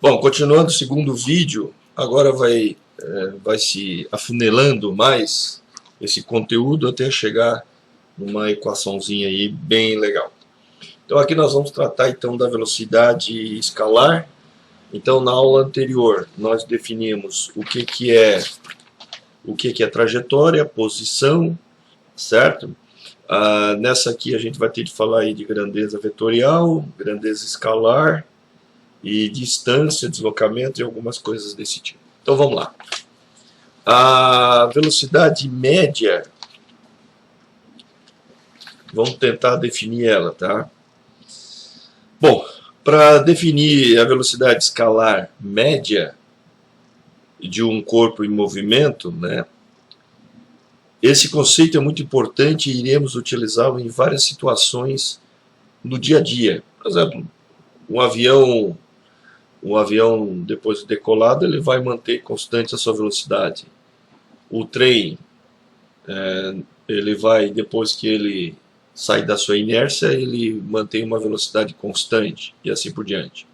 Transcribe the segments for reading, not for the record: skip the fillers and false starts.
Bom, continuando o segundo vídeo, agora vai se afunilando mais esse conteúdo até chegar numa equaçãozinha aí bem legal. Então aqui nós vamos tratar então da velocidade escalar. Então na aula anterior nós definimos o que é trajetória, posição, certo? Nessa aqui a gente vai ter que falar aí de grandeza vetorial, grandeza escalar, e distância, deslocamento e algumas coisas desse tipo. Então vamos lá. A velocidade média, vamos tentar definir ela, tá? Bom, para definir a velocidade escalar média de um corpo em movimento, né? Esse conceito é muito importante e iremos utilizá-lo em várias situações no dia a dia. Por exemplo, um avião depois de decolado, ele vai manter constante a sua velocidade. O trem, ele vai, depois que ele sai da sua inércia, ele mantém uma velocidade constante e assim por diante.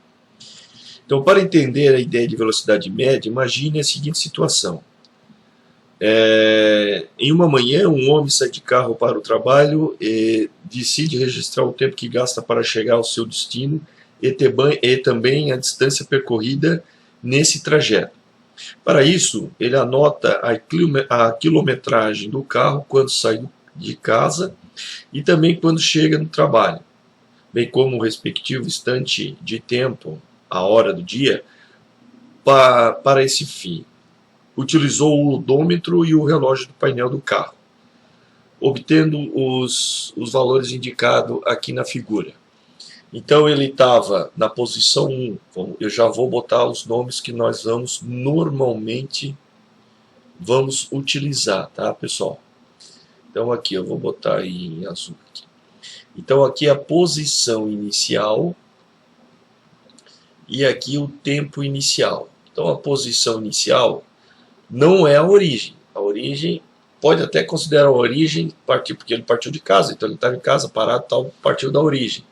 Então, para entender a ideia de velocidade média, imagine a seguinte situação. Em uma manhã, um homem sai de carro para o trabalho e decide registrar o tempo que gasta para chegar ao seu destino e também a distância percorrida nesse trajeto. Para isso, ele anota a quilometragem do carro quando sai de casa e também quando chega no trabalho, bem como o respectivo instante de tempo, a hora do dia, para esse fim. Utilizou o odômetro e o relógio do painel do carro, obtendo os valores indicados aqui na figura. Então ele estava na posição 1, eu já vou botar os nomes que nós normalmente vamos utilizar, tá pessoal? Então aqui eu vou botar em azul aqui. Então aqui a posição inicial e aqui o tempo inicial. Então a posição inicial não é a origem. A origem, pode até considerar a origem, porque ele partiu de casa, então ele estava em casa parado, tal, partiu da origem.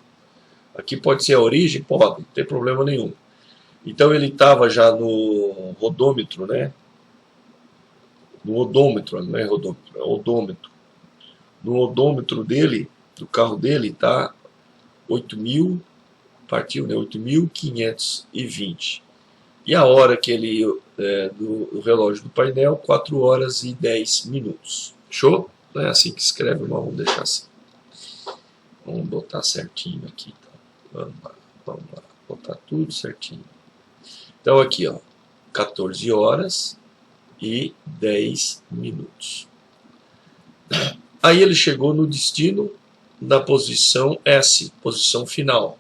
Aqui pode ser a origem? Pode, não tem problema nenhum. Então ele estava já no rodômetro, né? No odômetro, não é rodômetro, é odômetro. No odômetro dele, do carro dele, está 8.000, partiu, né? 8.520. E a hora que ele, do relógio do painel, 4 horas e 10 minutos. Show? Não é assim que escreve, mas vamos deixar assim. Vamos botar certinho aqui. Vamos lá, botar tudo certinho. Então aqui, ó, 14 horas e 10 minutos. Aí ele chegou no destino na posição S, posição final.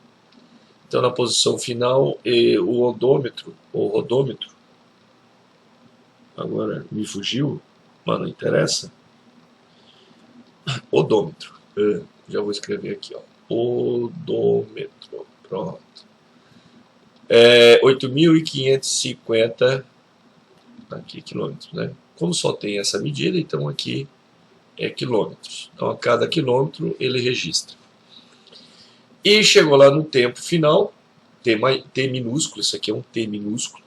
Então na posição final, o rodômetro, agora me fugiu, mas não interessa. Odômetro, já vou escrever aqui, ó. Odômetro, pronto. 8.550 aqui quilômetros, né? Como só tem essa medida, então aqui é quilômetros. Então a cada quilômetro ele registra. E chegou lá no tempo final, T minúsculo, isso aqui é um T minúsculo.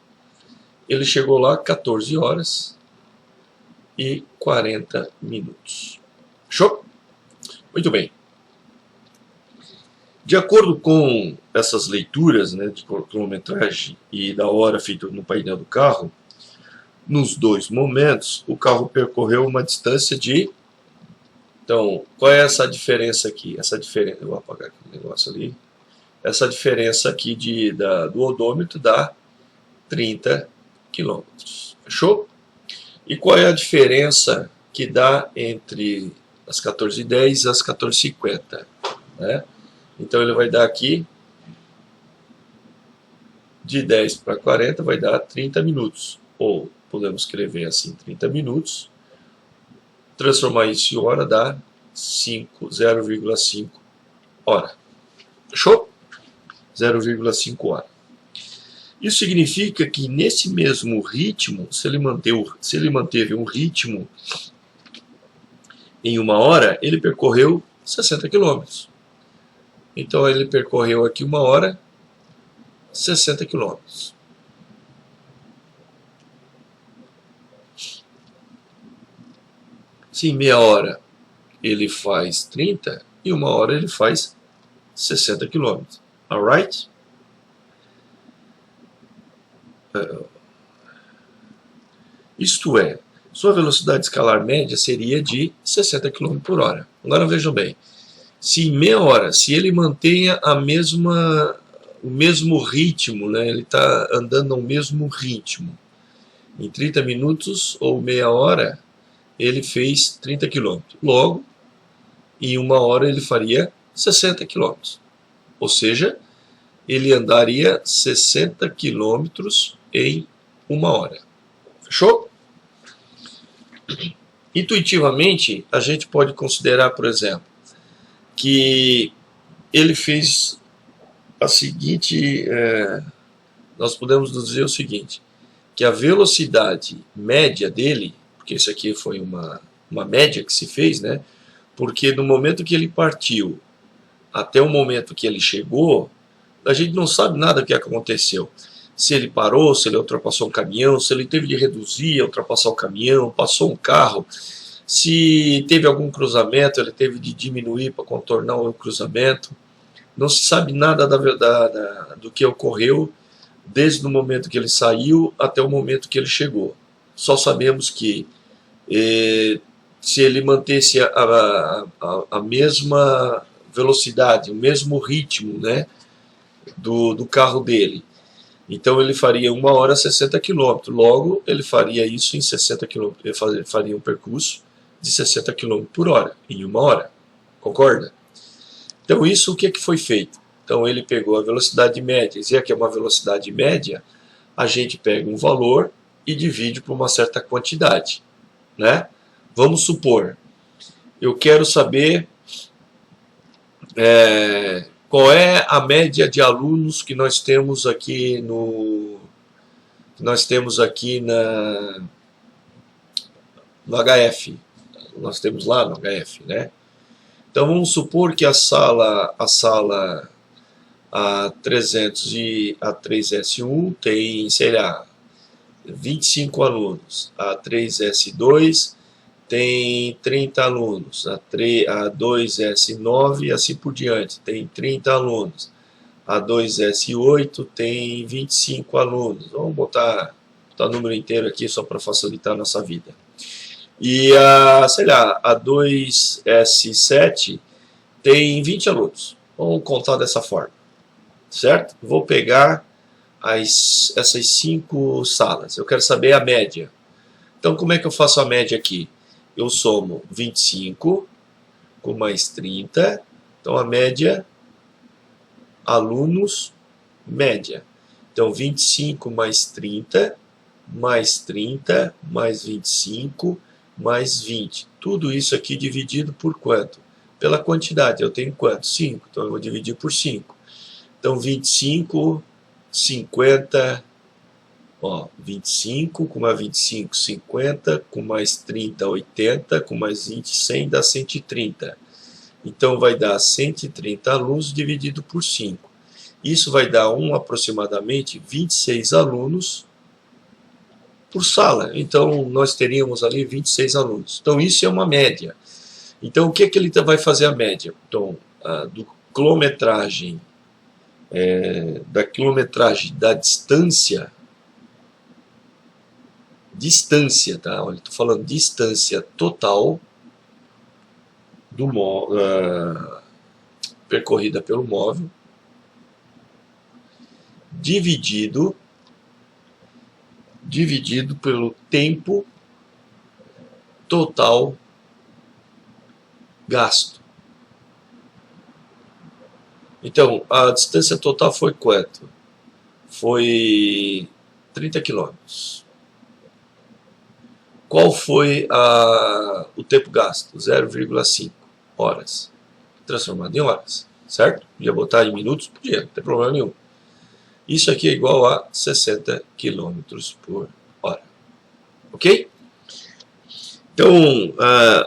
Ele chegou lá 14 horas e 40 minutos. Show? Muito bem. De acordo com essas leituras, né, de quilometragem e da hora feita no painel do carro, nos dois momentos o carro percorreu uma distância de... Então, qual é essa diferença aqui? Essa diferença, eu vou apagar aquele negócio ali. Essa diferença aqui do odômetro dá 30 km. Fechou? E qual é a diferença que dá entre as 14h10 e as 14h50? Né? Então ele vai dar aqui, de 10 para 40 vai dar 30 minutos. Ou podemos escrever assim, 30 minutos. Transformar isso em hora dá 0,5 hora. Fechou? 0,5 hora. Isso significa que nesse mesmo ritmo, se ele manteve um ritmo em 1 hora, ele percorreu 60 km. Então ele percorreu aqui 1 hora, 60 km. Se em meia hora ele faz 30, e uma hora ele faz 60 km. Alright? Isto é, sua velocidade escalar média seria de 60 km por hora. Agora vejam bem, se em meia hora, se ele mantenha o mesmo ritmo, né, ele está andando ao mesmo ritmo, em 30 minutos ou meia hora, ele fez 30 km. Logo, em uma hora ele faria 60 km. Ou seja, ele andaria 60 km em uma hora. Fechou? Intuitivamente, a gente pode considerar, por exemplo, que ele fez a seguinte... nós podemos dizer o seguinte, que a velocidade média dele, porque isso aqui foi uma média que se fez, né? Porque no momento que ele partiu até o momento que ele chegou, a gente não sabe nada do que aconteceu. Se ele parou, se ele ultrapassou um caminhão, se ele teve de reduzir, ultrapassar o caminhão, passou um carro, se teve algum cruzamento, ele teve de diminuir para contornar o cruzamento. Não se sabe nada do que ocorreu desde o momento que ele saiu até o momento que ele chegou. Só sabemos que se ele mantesse a mesma velocidade, o mesmo ritmo, né, do carro dele, então ele faria uma hora 60 km. Logo, ele faria isso em 60 km. Ele faria um percurso de 60 km por hora, em uma hora. Concorda? Então isso o que foi feito? Então ele pegou a velocidade média, já que é uma velocidade média, a gente pega um valor e divide por uma certa quantidade, né? Vamos supor, eu quero saber qual é a média de alunos que nós temos aqui no HF. Nós temos lá no HF, né? Então vamos supor que a sala A300 e A3S1 tem, sei lá, 25 alunos. A A3S2 tem 30 alunos. A A2S9 e assim por diante tem 30 alunos. A A2S8 tem 25 alunos. Vamos botar o número inteiro aqui só para facilitar a nossa vida. E sei lá, a A2S7 tem 20 alunos. Vamos contar dessa forma, certo? Vou pegar essas 5 salas. Eu quero saber a média. Então, como é que eu faço a média aqui? Eu somo 25 com mais 30. Então, a média, alunos, média. Então, 25 mais 30, mais 30, mais 25, mais 20. Tudo isso aqui dividido por quanto? Pela quantidade. Eu tenho quanto? 5. Então, eu vou dividir por 5. Então, 25, 50... 25, com mais 25, 50, com mais 30, 80, com mais 20, 100, dá 130. Então vai dar 130 alunos dividido por 5. Isso vai dar aproximadamente 26 alunos por sala. Então nós teríamos ali 26 alunos. Então isso é uma média. Então o que ele vai fazer a média? Então, da quilometragem da distância, tá? Olha, estou falando distância total percorrida pelo móvel, dividido pelo tempo total gasto. Então, a distância total foi quanto? Foi 30 km. Qual foi o tempo gasto? 0,5 horas. Transformado em horas, certo? Podia botar em minutos? Podia, não tem problema nenhum. Isso aqui é igual a 60 km por hora. Ok? Então,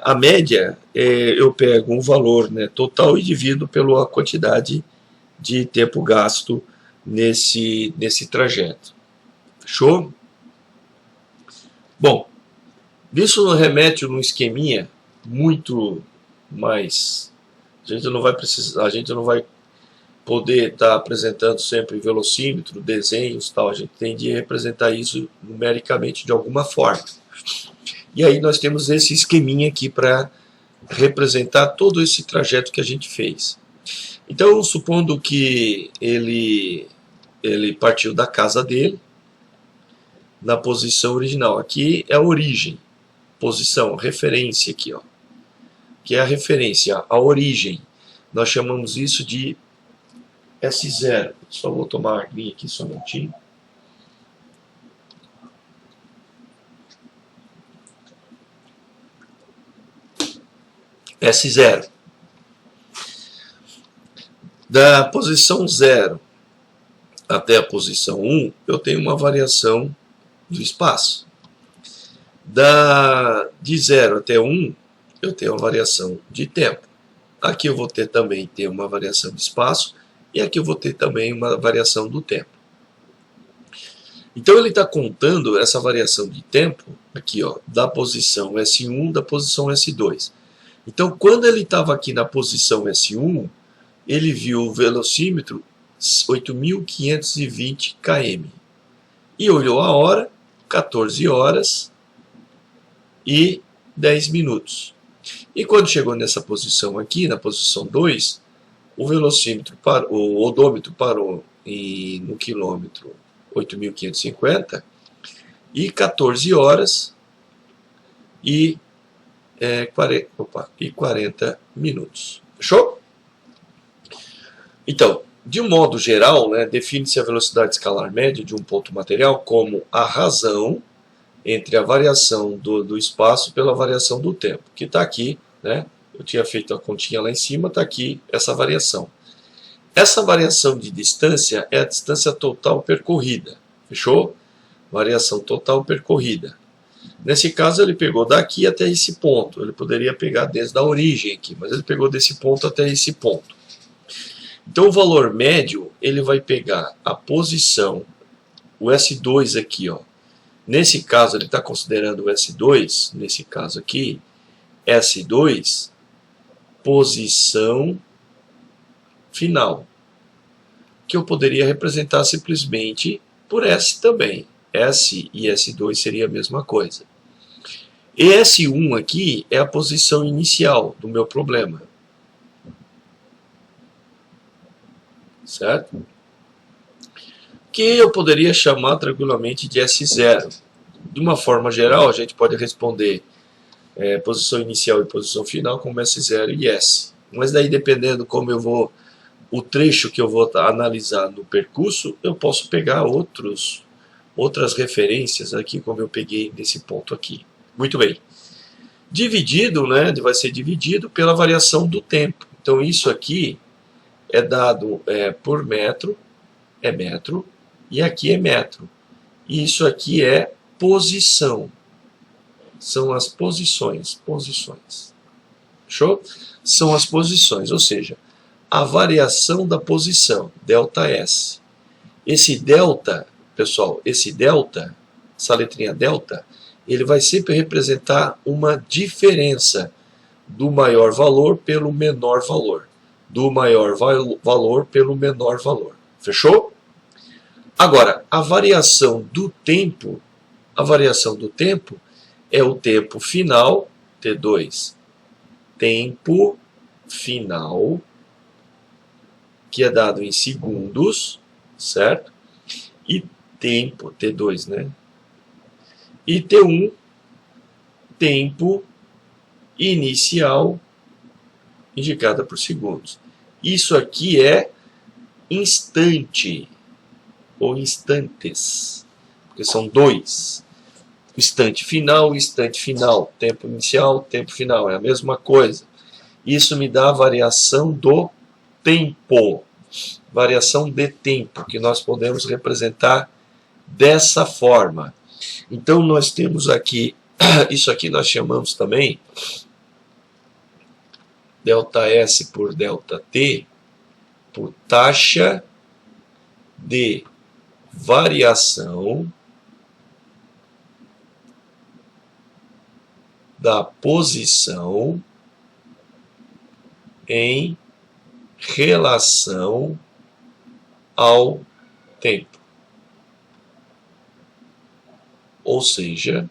a média, eu pego um valor, né, total e divido pela quantidade de tempo gasto nesse trajeto. Fechou? Bom, isso nos remete num esqueminha muito mais. A gente não vai poder estar apresentando sempre velocímetro, desenhos, tal. A gente tem de representar isso numericamente de alguma forma. E aí nós temos esse esqueminha aqui para representar todo esse trajeto que a gente fez. Então, supondo que ele partiu da casa dele na posição original. Aqui é a origem, posição, referência aqui, ó, que é a referência, a origem. Nós chamamos isso de S0. Só vou tomar uma aguinha aqui só um minutinho. S0. Da posição 0 até a posição 1, eu tenho uma variação do espaço. De 0 até 1, eu tenho uma variação de tempo. Aqui eu vou ter também uma variação de espaço, e aqui eu vou ter também uma variação do tempo. Então ele está contando essa variação de tempo, aqui ó, da posição S1, da posição S2. Então quando ele estava aqui na posição S1, ele viu o velocímetro 8.520 km. E olhou a hora, 14 horas e 10 minutos. E quando chegou nessa posição aqui, na posição 2, o velocímetro, o odômetro parou no quilômetro 8.550 e 14 horas e 40 minutos. Fechou? Então, de um modo geral, né, define-se a velocidade escalar média de um ponto material como a razão entre a variação do espaço pela variação do tempo, que está aqui, né? Eu tinha feito a continha lá em cima, está aqui essa variação. Essa variação de distância é a distância total percorrida, fechou? Variação total percorrida. Nesse caso ele pegou daqui até esse ponto, ele poderia pegar desde a origem aqui, mas ele pegou desse ponto até esse ponto. Então o valor médio, ele vai pegar a posição, o S2 aqui, ó. Nesse caso ele está considerando o S2, nesse caso aqui, S2, posição final, que eu poderia representar simplesmente por S também. S e S2 seria a mesma coisa. E S1 aqui é a posição inicial do meu problema. Certo? Que eu poderia chamar tranquilamente de S0. De uma forma geral, a gente pode responder posição inicial e posição final como S0 e S. Mas daí, dependendo como eu vou, o trecho que eu vou analisar no percurso, eu posso pegar outras referências aqui, como eu peguei nesse ponto aqui. Muito bem. Dividido, né, vai ser dividido pela variação do tempo. Então isso aqui é dado por metro, é metro, e aqui é metro. E isso aqui é posição. São as posições. Fechou? São as posições, ou seja, a variação da posição, ΔS. Esse delta, pessoal, essa letrinha delta, ele vai sempre representar uma diferença do maior valor pelo menor valor. Do maior valor pelo menor valor. Fechou? Agora, a variação do tempo é o tempo final, T2, tempo final, que é dado em segundos, certo? E tempo, T2, né? E T1, tempo inicial, indicada por segundos. Isso aqui é instante, ou instantes, porque são dois. Instante final, tempo inicial, tempo final, é a mesma coisa. Isso me dá a variação do tempo, variação de tempo, que nós podemos representar dessa forma. Então nós temos aqui, isso aqui nós chamamos também ΔS por ΔT, por taxa de variação da posição em relação ao tempo. Ou seja,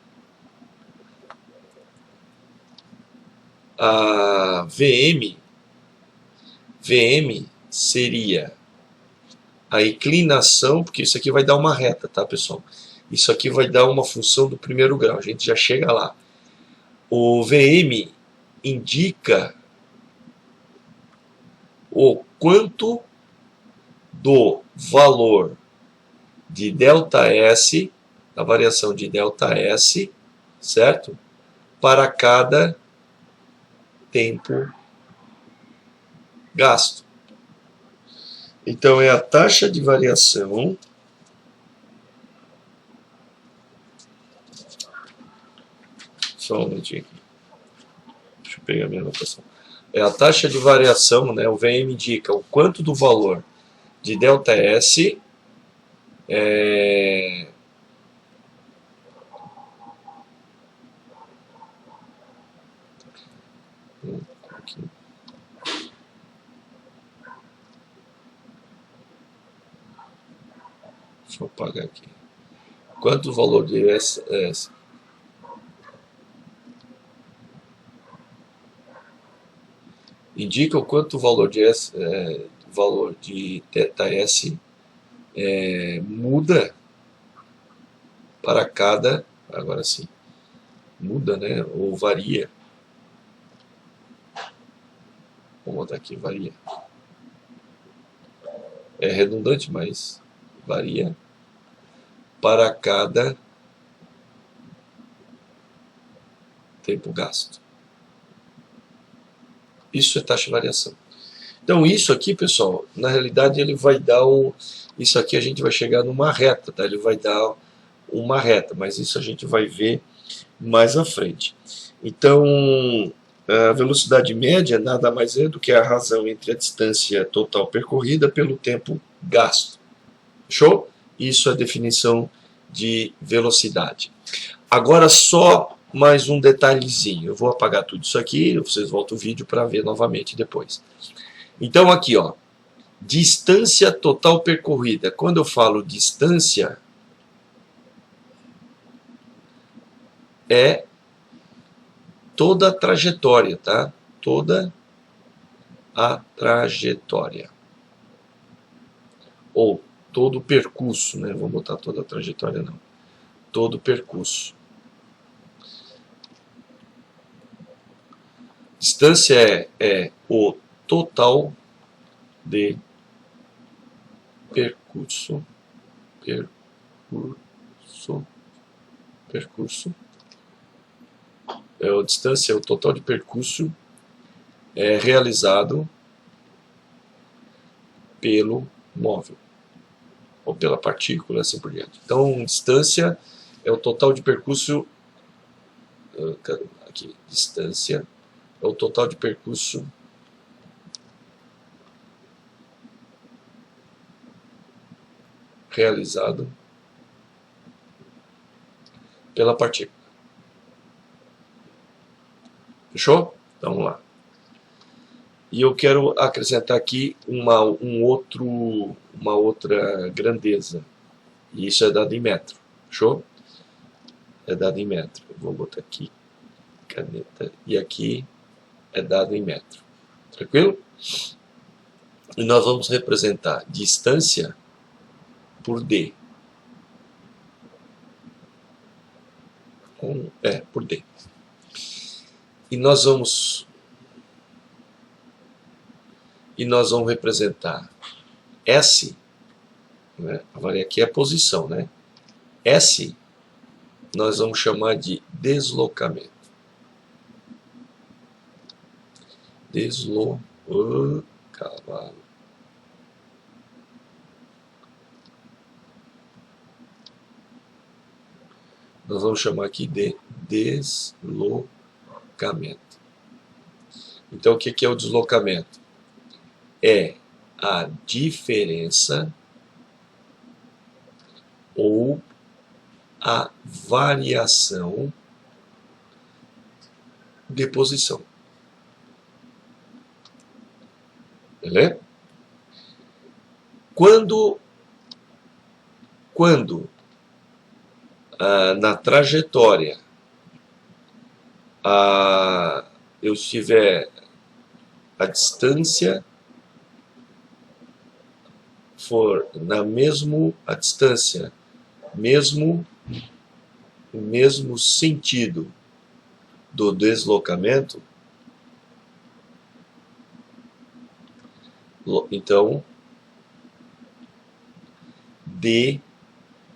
a VM seria a inclinação, porque isso aqui vai dar uma reta, tá, pessoal? Isso aqui vai dar uma função do primeiro grau, a gente já chega lá. O VM indica o quanto do valor de ΔS, a variação de ΔS, certo? Para cada tempo gasto. Então, é a taxa de variação só um minutinho aqui. Deixa eu pegar a minha anotação. É a taxa de variação, né? O VM indica o quanto do valor de ΔS deixa eu apagar aqui. Quanto o valor de SS indica o quanto o valor de ΔS muda para cada, agora sim, muda, né, ou varia. Vou botar aqui, varia. É redundante, mas varia para cada tempo gasto. Isso é taxa de variação. Então isso aqui, pessoal, na realidade ele vai dar isso aqui a gente vai chegar numa reta, tá? Ele vai dar uma reta, mas isso a gente vai ver mais à frente. Então, a velocidade média nada mais é do que a razão entre a distância total percorrida pelo tempo gasto. Show? Isso é a definição de velocidade. Agora só mais um detalhezinho. Eu vou apagar tudo isso aqui, vocês voltam o vídeo para ver novamente depois. Então aqui, ó, distância total percorrida. Quando eu falo distância, é toda a trajetória, tá? Toda a trajetória. Ou todo o percurso, né? Vou botar toda a trajetória, não. Todo o percurso. Distância é o total de percurso. A distância é o total de percurso realizado pelo móvel ou pela partícula, assim por diante. Então, distância é o total de percurso. Aqui, distância é o total de percurso realizado pela partícula. Fechou? Então, vamos lá. E eu quero acrescentar aqui uma outra grandeza. E isso é dado em metro. Fechou? É dado em metro. Eu vou botar aqui caneta. E aqui é dado em metro. Tranquilo? E nós vamos representar distância por D. Por D. E nós vamos representar S, né? Aqui é a posição, né? S nós vamos chamar de deslocamento. Cavalo. Nós vamos chamar aqui de deslocamento. Então, o que é o deslocamento? É a diferença ou a variação de posição. Beleza? Quando na trajetória eu estiver a distância for na a distância, mesmo sentido do deslocamento, então D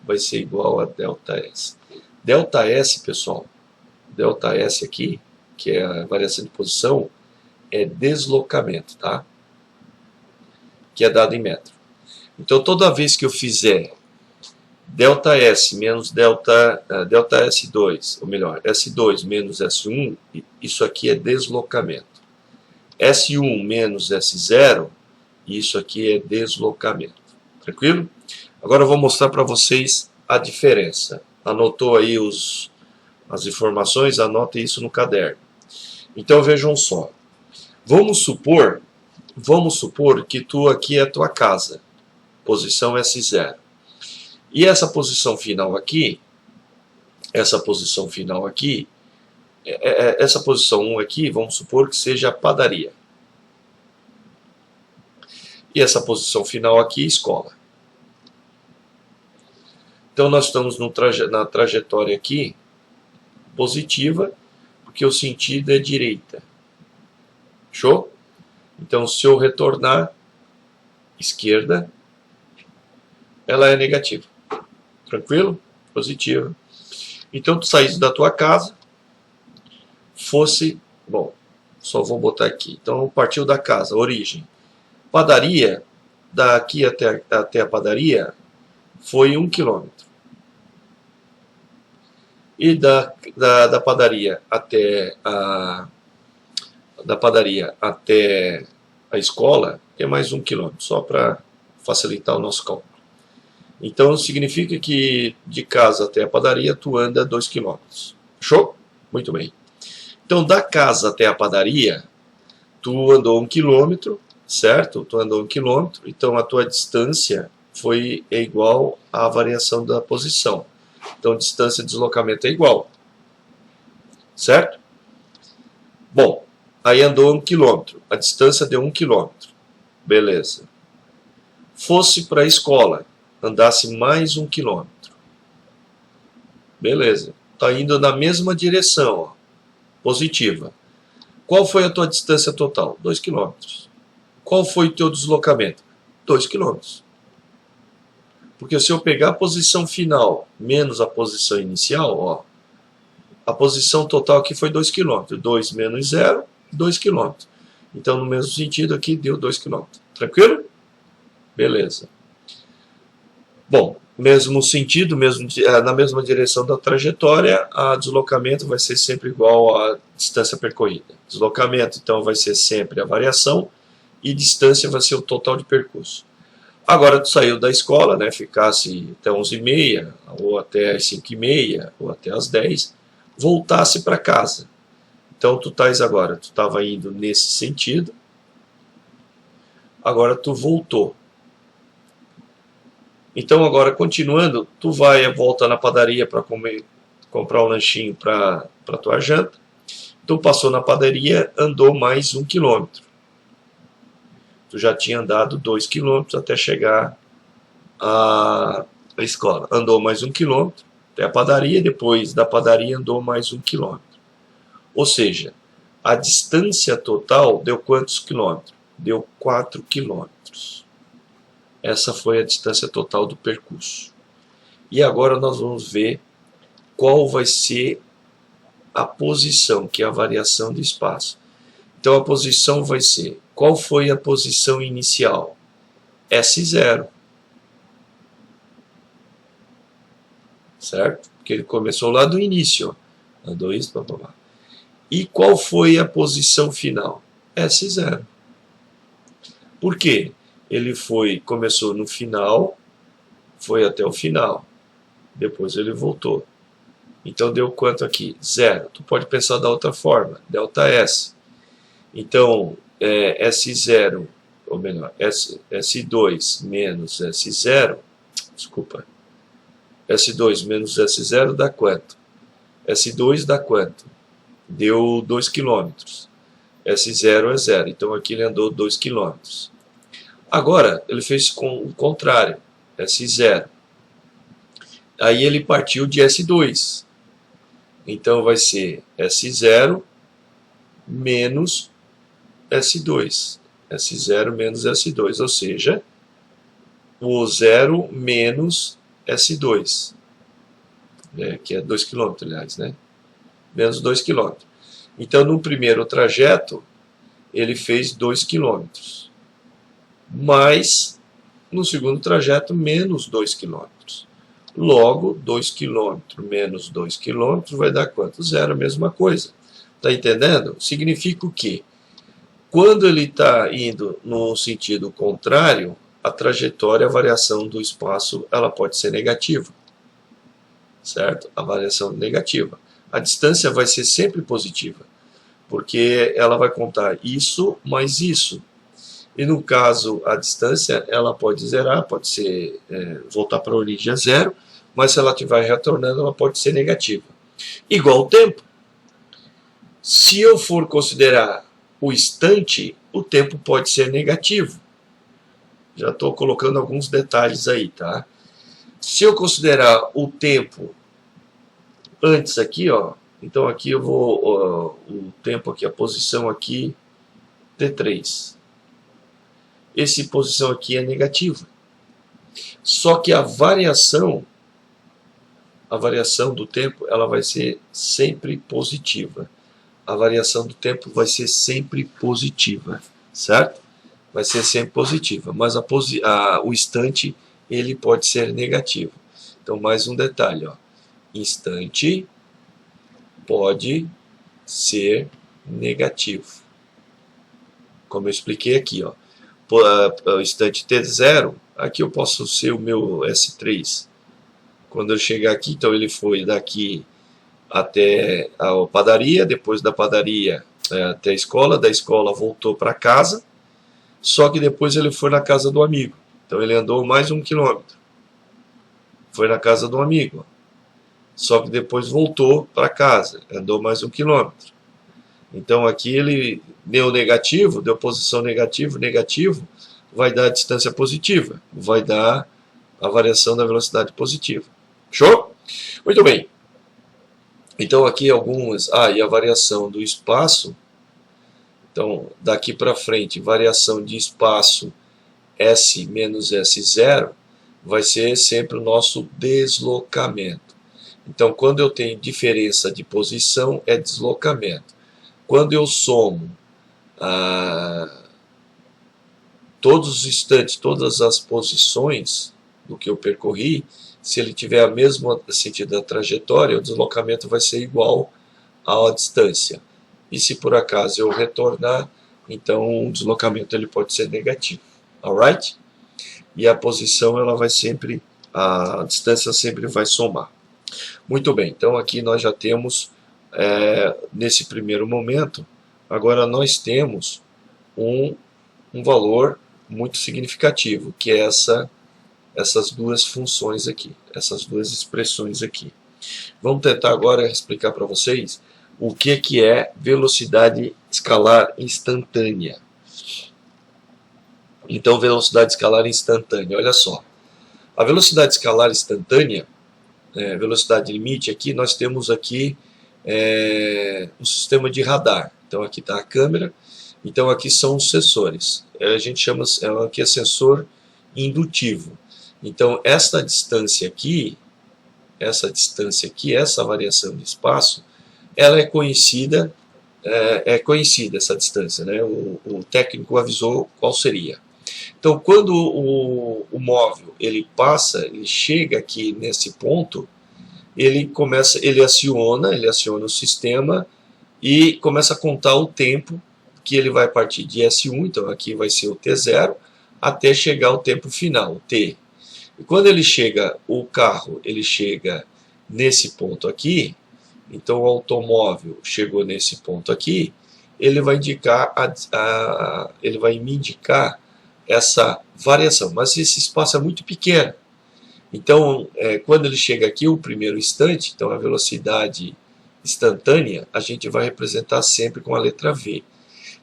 vai ser igual a ΔS. ΔS, pessoal, ΔS aqui, que é a variação de posição, é deslocamento, tá? Que é dado em metro. Então, toda vez que eu fizer ΔS menos ΔS2, ou melhor, S2 menos S1, isso aqui é deslocamento. S1 menos S0, isso aqui é deslocamento. Tranquilo? Agora eu vou mostrar para vocês a diferença. Anotou aí as informações? Anote isso no caderno. Então vejam só. Vamos supor que tu aqui é a tua casa. Posição S0. E essa posição final aqui, essa posição 1 aqui, vamos supor que seja a padaria. E essa posição final aqui, escola. Então nós estamos na trajetória aqui, positiva, porque o sentido é direita. Show? Então se eu retornar, esquerda, ela é negativa. Tranquilo? Positiva. Então tu saísse da tua casa, fosse, bom, só vou botar aqui. Então partiu da casa, origem. Padaria, daqui até a padaria, foi 1 km. E da padaria até a escola é mais 1 km, só para facilitar o nosso cálculo. Então significa que de casa até a padaria tu anda 2 km. Show? Muito bem. Então da casa até a padaria tu andou 1 km, certo? Tu andou 1 km, então a tua distância é igual à variação da posição. Então distância de deslocamento é igual. Certo? Bom, aí andou 1 km, a distância deu 1 km. Beleza. Fosse para a escola, andasse mais 1 km. Beleza. Está indo na mesma direção, ó, positiva. Qual foi a tua distância total? 2 km. Qual foi o teu deslocamento? 2 km. Porque se eu pegar a posição final menos a posição inicial, ó, a posição total aqui foi 2 km. 2 menos 0, 2 km. Então, no mesmo sentido aqui, deu 2 km. Tranquilo? Beleza. Bom, mesmo sentido, na mesma direção da trajetória, a deslocamento vai ser sempre igual à distância percorrida. Deslocamento, então, vai ser sempre a variação e distância vai ser o total de percurso. Agora tu saiu da escola, né, ficasse até 11h30, ou até as 5h30, ou até as 10, voltasse para casa. Então tu estava indo nesse sentido, agora tu voltou. Então agora continuando, tu volta na padaria para comprar um lanchinho para tua janta. Tu passou na padaria, andou mais 1 km. Tu já tinha andado 2 km até chegar à escola. Andou mais 1 km até a padaria, depois da padaria andou mais 1 km. Ou seja, a distância total deu quantos quilômetros? Deu 4 km. Essa foi a distância total do percurso. E agora nós vamos ver qual vai ser a posição, que é a variação de espaço. Então a posição vai ser, qual foi a posição inicial? S0. Certo? Porque ele começou lá do início. Ó. Andou isso, blá, blá, blá. E qual foi a posição final? S0. Por quê? Ele começou no final, foi até o final. Depois ele voltou. Então deu quanto aqui? 0. Tu pode pensar da outra forma, ΔS. Então, S0, ou melhor, S2 menos S0, desculpa, S2 menos S0 dá quanto? S2 dá quanto? Deu 2 km. S0 é 0, então aqui ele andou 2 km. Agora, ele fez com o contrário, S0. Aí ele partiu de S2. Então vai ser S0 menos S2. S0 menos S2, ou seja, o 0 menos S2, né, que é 2 km, aliás, né? Menos 2 km. Então, no primeiro trajeto, ele fez 2 km. Mas, no segundo trajeto, menos 2 km. Logo, 2 km menos 2 km vai dar quanto? 0, a mesma coisa. Está entendendo? Significa o quê? Quando ele está indo no sentido contrário, a trajetória, a variação do espaço, ela pode ser negativa. Certo? A variação negativa. A distância vai ser sempre positiva, porque ela vai contar isso mais isso. E no caso, a distância, ela pode zerar, pode ser voltar para a origem a 0, mas se ela estiver retornando, ela pode ser negativa. Igual o tempo. Se eu for considerar o instante, o tempo pode ser negativo. Já estou colocando alguns detalhes aí, tá? Se eu considerar o tempo antes aqui, ó, então aqui eu vou, o tempo aqui, a posição aqui, T3. Essa posição aqui é negativa. Só que a variação do tempo, ela vai ser sempre positiva. A variação do tempo vai ser sempre positiva, certo? Vai ser sempre positiva, mas o instante, ele pode ser negativo. Então, mais um detalhe, ó. Instante pode ser negativo. Como eu expliquei aqui, ó. O instante T0, aqui eu posso ser o meu S3. Quando eu chegar aqui, então ele foi daqui até a padaria, depois da padaria até a escola, da escola voltou para casa, só que depois ele foi na casa do amigo. Então ele andou mais 1 quilômetro. Foi na casa do amigo. Só que depois voltou para casa, andou mais 1 quilômetro. Então aqui ele deu negativo, deu posição negativo, negativo, vai dar a distância positiva, vai dar a variação da velocidade positiva. Show? Muito bem. Então aqui algumas, e a variação do espaço, então daqui para frente, variação de espaço S menos S0, vai ser sempre o nosso deslocamento. Então quando eu tenho diferença de posição, é deslocamento. Quando eu somo todos os instantes, todas as posições do que eu percorri, se ele tiver a mesma sentido da trajetória, o deslocamento vai ser igual à distância. E se por acaso eu retornar, então o deslocamento ele pode ser negativo. Alright? E a posição, ela vai sempre, a distância sempre vai somar. Muito bem, então aqui nós já temos, nesse primeiro momento, agora nós temos um valor muito significativo, que é essas duas funções aqui, essas duas expressões aqui. Vamos tentar agora explicar para vocês o que é velocidade escalar instantânea. Então, velocidade escalar instantânea, olha só. A velocidade escalar instantânea, velocidade limite, aqui nós temos aqui um sistema de radar. Então aqui está a câmera, então aqui são os sensores. A gente chama aqui é sensor indutivo. Então essa distância aqui, essa variação de espaço, ela é conhecida essa distância, né? O técnico avisou qual seria. Então quando o móvel ele chega aqui nesse ponto, ele aciona o sistema e começa a contar o tempo que ele vai partir de S1, então aqui vai ser o T0, até chegar ao tempo final, o T. E quando ele chega, o carro, ele chega nesse ponto aqui, então o automóvel chegou nesse ponto aqui, ele vai ele vai me indicar essa variação, mas esse espaço é muito pequeno. Então, quando ele chega aqui, o primeiro instante, então a velocidade instantânea, a gente vai representar sempre com a letra V.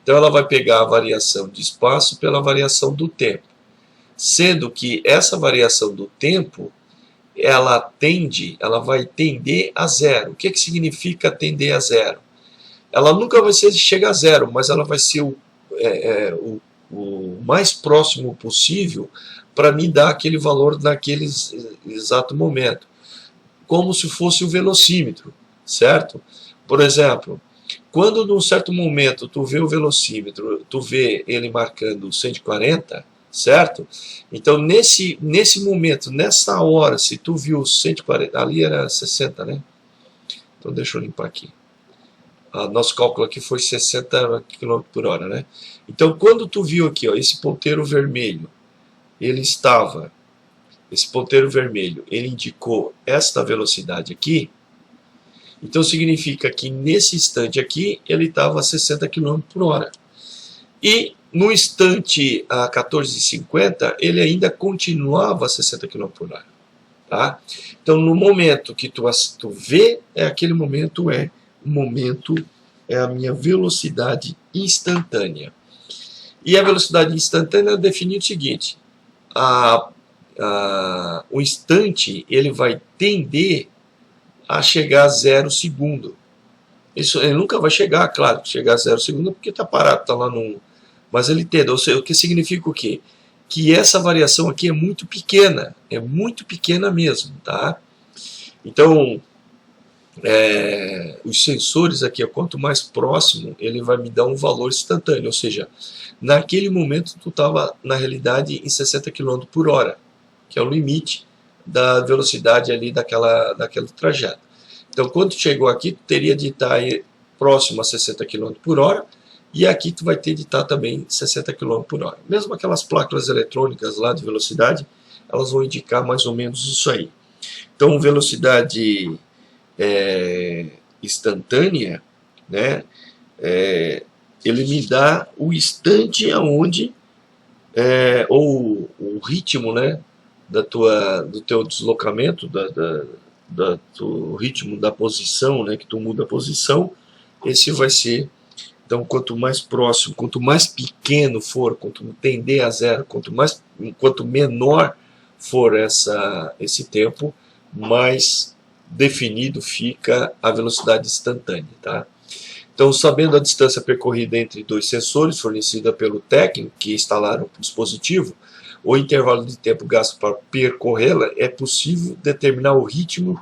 Então ela vai pegar a variação de espaço pela variação do tempo, sendo que essa variação do tempo, ela vai tender a zero. O que significa tender a zero? Ela nunca vai chegar a zero, mas ela vai ser o mais próximo possível para me dar aquele valor naquele exato momento, como se fosse o velocímetro, certo? Por exemplo, quando num certo momento tu vê o velocímetro, tu vê ele marcando 140, certo? Então nesse momento, nessa hora, se tu viu 140, ali era 60, né? Então deixa eu limpar aqui. Nosso cálculo aqui foi 60 km por hora, né? Então quando tu viu aqui, ó, esse ponteiro vermelho, esse ponteiro vermelho, ele indicou esta velocidade aqui, então significa que nesse instante aqui, ele estava a 60 km por hora. E no instante a 14h50, ele ainda continuava a 60 km por hora. Tá? Então no momento que tu vê, aquele momento é a minha velocidade instantânea. E a velocidade instantânea define o seguinte: o instante ele vai tender a chegar a 0 segundo. Isso, ele nunca vai chegar, claro, chegar a 0 segundo porque está parado, está lá no... Mas ele tende, ou seja, o que significa o quê? Que essa variação aqui é muito pequena mesmo, tá? Então, os sensores aqui, quanto mais próximo, ele vai me dar um valor instantâneo, ou seja, naquele momento tu estava, na realidade, em 60 km por hora, que é o limite da velocidade ali daquele trajeto. Então, quando tu chegou aqui, tu teria de estar aí próximo a 60 km por hora, e aqui tu vai ter de estar também 60 km por hora. Mesmo aquelas placas eletrônicas lá de velocidade, elas vão indicar mais ou menos isso aí. Então, velocidade instantânea, né, ele me dá o instante aonde, ou o ritmo, né, do teu deslocamento, do ritmo da posição, né, que tu muda a posição, esse vai ser, então quanto mais próximo, quanto mais pequeno for, quanto tender a zero, quanto menor for esse tempo, mais definido fica a velocidade instantânea, tá? Então, sabendo a distância percorrida entre dois sensores fornecida pelo técnico que instalaram o dispositivo, o intervalo de tempo gasto para percorrê-la, é possível determinar o ritmo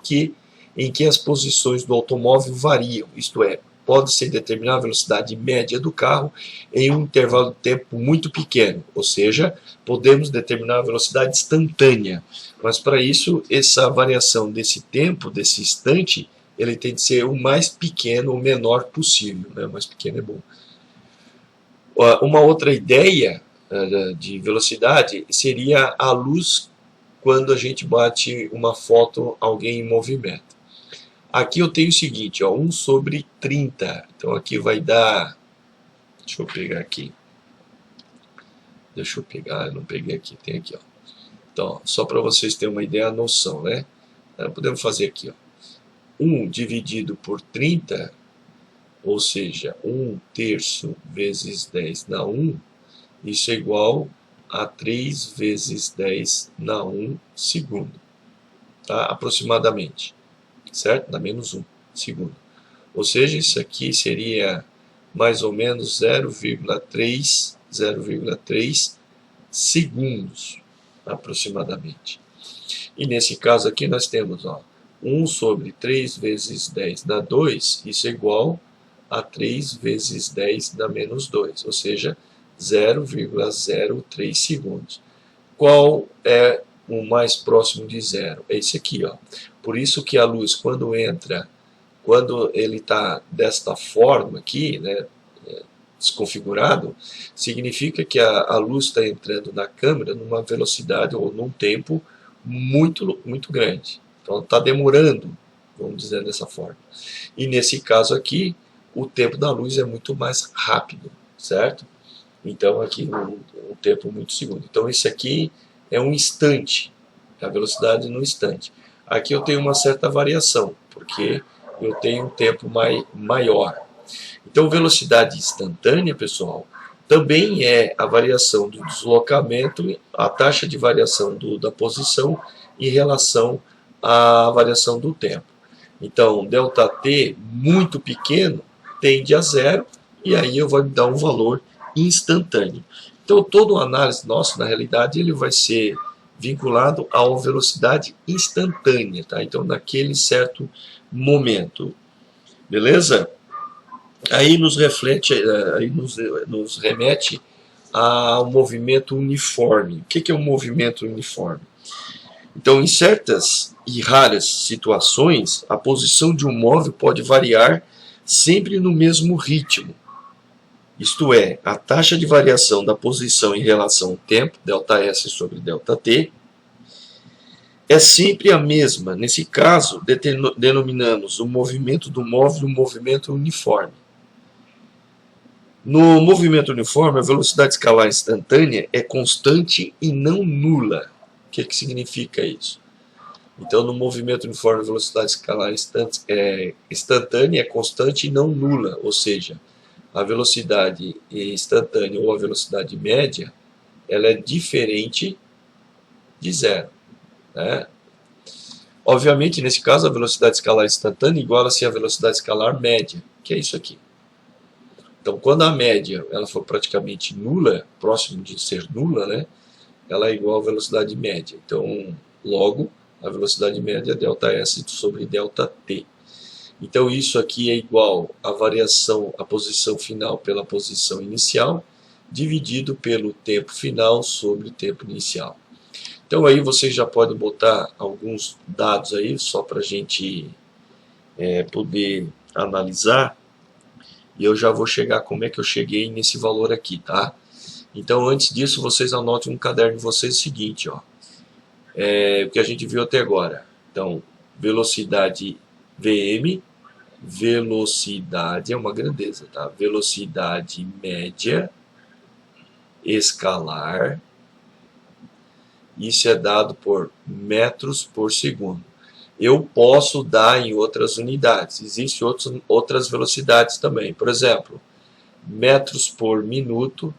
em que as posições do automóvel variam, isto é, pode-se determinar a velocidade média do carro em um intervalo de tempo muito pequeno, ou seja, podemos determinar a velocidade instantânea. Mas para isso, essa variação desse tempo, desse instante, ele tem de ser o mais pequeno, o menor possível, né? O mais pequeno é bom. Uma outra ideia de velocidade seria a luz quando a gente bate uma foto, alguém em movimento. Aqui eu tenho o seguinte, ó, 1 sobre 30. Então aqui vai dar... Deixa eu pegar aqui. Deixa eu pegar, eu não peguei aqui, tem aqui, ó. Então, só para vocês terem uma ideia, a noção, né? Podemos fazer aqui, ó. 1 dividido por 30, ou seja, 1/3 vezes 10 na 1, isso é igual a 3 vezes 10 na 1 segundo, tá? Aproximadamente, certo? Dá menos 1 segundo. Ou seja, isso aqui seria mais ou menos 0,3 segundos, aproximadamente. E nesse caso aqui nós temos, ó, 1 sobre 3 vezes 10 dá 2, isso é igual a 3 vezes 10 dá menos 2, ou seja, 0,03 segundos. Qual é o mais próximo de zero? É esse aqui, ó. Por isso que a luz, quando ele está desta forma aqui, né, desconfigurado, significa que a luz está entrando na câmera numa velocidade ou num tempo muito, muito grande. Então está demorando vamos dizer dessa forma. E nesse caso aqui, o tempo da luz é muito mais rápido, certo? Então aqui um tempo muito segundo. Então esse aqui é um instante, a velocidade no instante. Aqui eu tenho uma certa variação, porque eu tenho um tempo maior. Então velocidade instantânea, pessoal, também é a variação do deslocamento, a taxa de variação da posição em relação à variação do tempo. Então, ΔT muito pequeno tende a zero, e aí eu vou me dar um valor instantâneo. Então, toda a análise nossa, na realidade, ele vai ser vinculado à velocidade instantânea, tá? Então, naquele certo momento. Beleza? Aí nos reflete, aí nos remete ao movimento uniforme. O que é um movimento uniforme? Então, em certas e raras situações, a posição de um móvel pode variar sempre no mesmo ritmo. Isto é, a taxa de variação da posição em relação ao tempo, ΔS sobre ΔT, é sempre a mesma. Nesse caso, denominamos o movimento do móvel um movimento uniforme. No movimento uniforme, a velocidade escalar instantânea é constante e não nula. O que significa isso? Então, no movimento uniforme, a velocidade escalar instantânea é constante e não nula, ou seja, a velocidade instantânea ou a velocidade média, ela é diferente de zero, né? Obviamente, nesse caso, a velocidade escalar instantânea iguala-se à velocidade escalar média, que é isso aqui. Então, quando a média ela for praticamente nula, próximo de ser nula, né, ela é igual à velocidade média. Então, logo, a velocidade média é ΔS sobre ΔT. Então, isso aqui é igual à variação, a posição final pela posição inicial, dividido pelo tempo final sobre o tempo inicial. Então, aí vocês já podem botar alguns dados aí, só para a gente poder analisar. E eu já vou chegar como é que eu cheguei nesse valor aqui, tá? Então, antes disso, vocês anotem no caderno de vocês o seguinte, ó. O que a gente viu até agora. Então, velocidade VM, velocidade, é uma grandeza, tá? Velocidade média escalar, isso é dado por metros por segundo. Eu posso dar em outras unidades, existem outras velocidades também. Por exemplo, metros por minuto,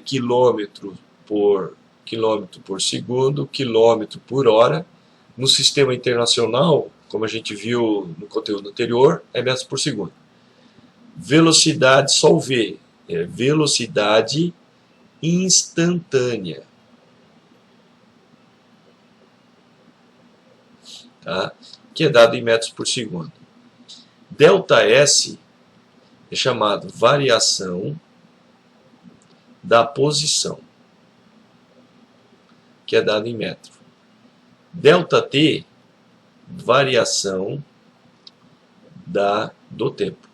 quilômetro por segundo, quilômetro por hora. No sistema internacional, como a gente viu no conteúdo anterior, é metros por segundo. Velocidade, só o V, é velocidade instantânea. Tá? Que é dado em metros por segundo. ΔS é chamado variação da posição, que é dado em metro. ΔT, variação do tempo,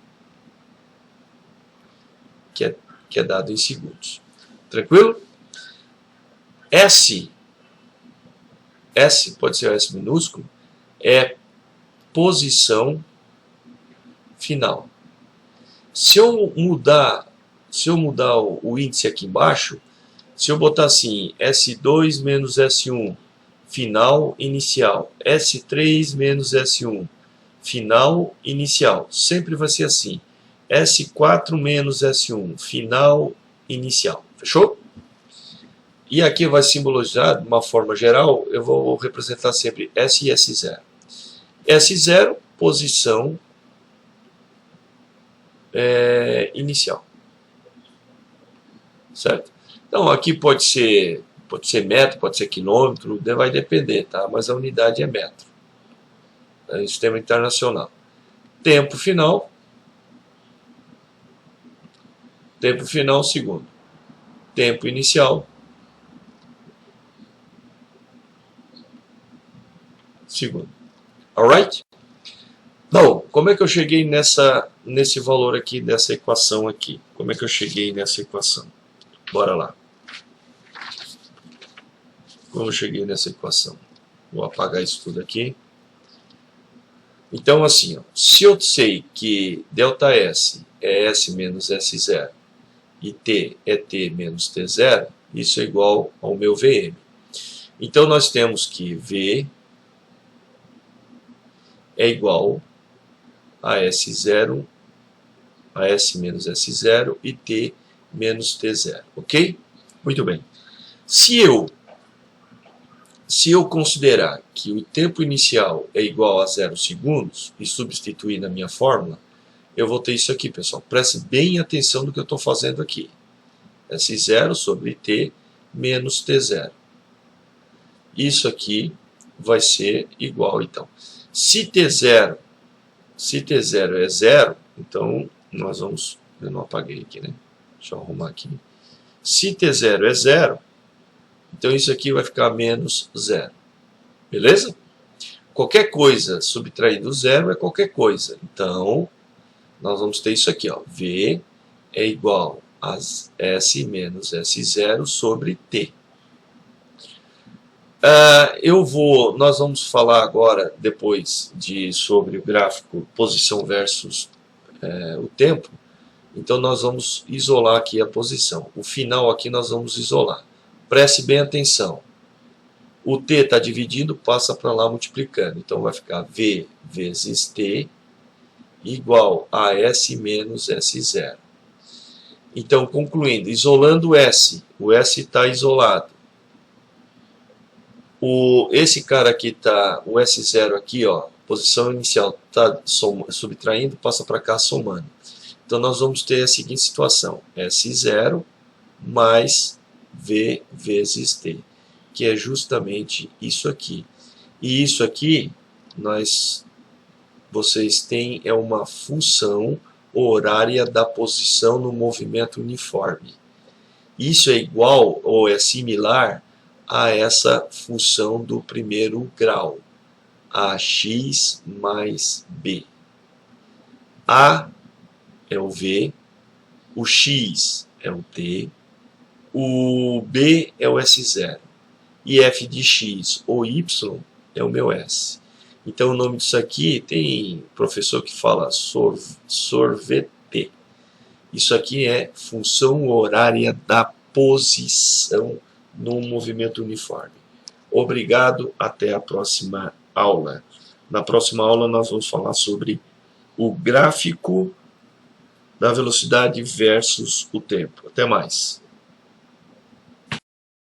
que é dado em segundos. Tranquilo? S pode ser o S minúsculo, é posição final. Se eu mudar o índice aqui embaixo, se eu botar assim, S2 menos S1, final inicial, S3 menos S1, final inicial, sempre vai ser assim, S4 menos S1, final inicial, fechou? E aqui vai simbolizar, de uma forma geral, eu vou representar sempre S e S0. S0, posição inicial. Certo? Então, aqui pode ser metro, pode ser quilômetro, vai depender, tá? Mas a unidade é metro. É um sistema internacional. Tempo final, segundo. Tempo inicial, segundo. Alright? Bom, como é que eu cheguei nesse valor aqui, dessa equação aqui? Como é que eu cheguei nessa equação? Bora lá. Como eu cheguei nessa equação? Vou apagar isso tudo aqui. Então, assim, ó, se eu sei que ΔS é S menos S0 e T é T menos T0, isso é igual ao meu VM. Então, nós temos que V é igual a S0, a S menos S0 e T menos T0, ok? Muito bem. Se eu considerar que o tempo inicial é igual a 0 segundos e substituir na minha fórmula, eu vou ter isso aqui, pessoal. Preste bem atenção no que eu estou fazendo aqui. S0 sobre T menos T0. Isso aqui vai ser igual, então. Se T0 é 0, então nós vamos... Eu não apaguei aqui, né? Deixa eu arrumar aqui. Se T0 é 0, então isso aqui vai ficar menos 0. Beleza? Qualquer coisa subtraído do zero é qualquer coisa. Então, nós vamos ter isso aqui, ó. V é igual a S menos S0 sobre T. Nós vamos falar agora, depois, sobre o gráfico posição versus o tempo. Então, nós vamos isolar aqui a posição. O final aqui nós vamos isolar. Preste bem atenção. O T está dividindo, passa para lá multiplicando. Então, vai ficar V vezes T igual a S menos S0. Então, concluindo, isolando o S está isolado. Esse cara aqui está, o S0 aqui, ó, posição inicial está subtraindo, passa para cá somando. Então, nós vamos ter a seguinte situação, S0 mais V vezes T, que é justamente isso aqui. E isso aqui, vocês têm uma função horária da posição no movimento uniforme. Isso é igual ou é similar a essa função do primeiro grau, AX mais B. A é o V, o X é o T, o B é o S0. E f de x ou y é o meu S. Então, o nome disso aqui, tem professor que fala sorvete. Isso aqui é função horária da posição no movimento uniforme. Obrigado, até a próxima aula. Na próxima aula, nós vamos falar sobre o gráfico da velocidade versus o tempo. Até mais.